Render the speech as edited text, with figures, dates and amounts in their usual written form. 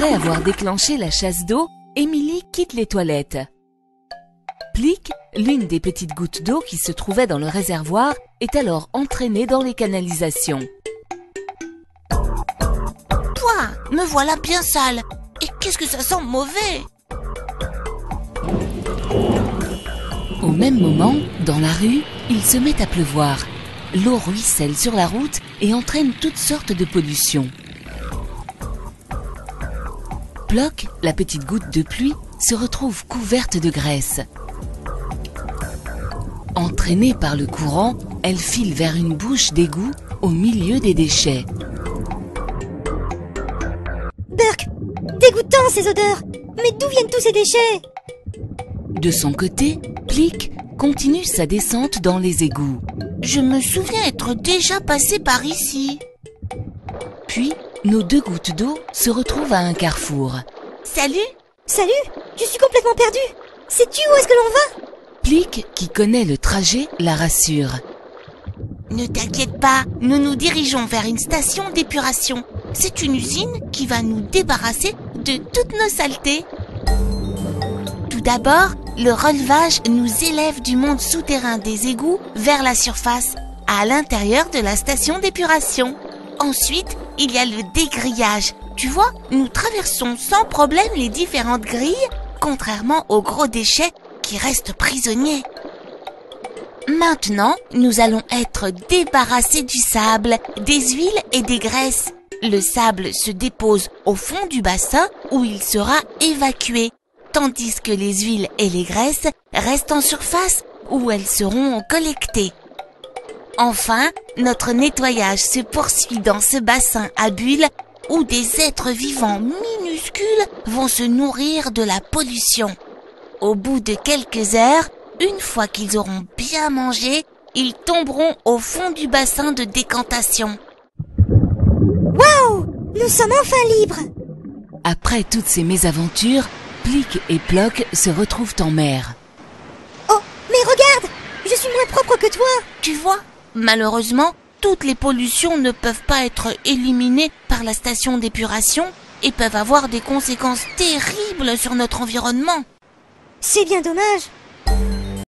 Après avoir déclenché la chasse d'eau, Émilie quitte les toilettes. Plic, l'une des petites gouttes d'eau qui se trouvait dans le réservoir, est alors entraînée dans les canalisations. Pouah, me voilà bien sale. Et qu'est-ce que ça sent mauvais! Au même moment, dans la rue, il se met à pleuvoir. L'eau ruisselle sur la route et entraîne toutes sortes de pollutions. Ploc, la petite goutte de pluie, se retrouve couverte de graisse. Entraînée par le courant, elle file vers une bouche d'égout au milieu des déchets. Burk, dégoûtant ces odeurs. Mais d'où viennent tous ces déchets? De son côté, Plic continue sa descente dans les égouts. Je me souviens être déjà passé par ici. Puis, nos deux gouttes d'eau se retrouvent à un carrefour. Salut! Salut, je suis complètement perdue. Sais-tu où est-ce que l'on va? Plic, qui connaît le trajet, la rassure. Ne t'inquiète pas, nous nous dirigeons vers une station d'épuration. C'est une usine qui va nous débarrasser de toutes nos saletés. Tout d'abord, le relevage nous élève du monde souterrain des égouts vers la surface, à l'intérieur de la station d'épuration. Ensuite, il y a le dégrillage. Tu vois, nous traversons sans problème les différentes grilles, contrairement aux gros déchets qui restent prisonniers. Maintenant, nous allons être débarrassés du sable, des huiles et des graisses. Le sable se dépose au fond du bassin où il sera évacué, tandis que les huiles et les graisses restent en surface où elles seront collectées. Enfin, notre nettoyage se poursuit dans ce bassin à bulles où des êtres vivants minuscules vont se nourrir de la pollution. Au bout de quelques heures, une fois qu'ils auront bien mangé, ils tomberont au fond du bassin de décantation. Waouh! Nous sommes enfin libres! Après toutes ces mésaventures, Plic et Ploc se retrouvent en mer. Oh, mais regarde! Je suis moins propre que toi! Tu vois, malheureusement, toutes les pollutions ne peuvent pas être éliminées par la station d'épuration et peuvent avoir des conséquences terribles sur notre environnement. C'est bien dommage.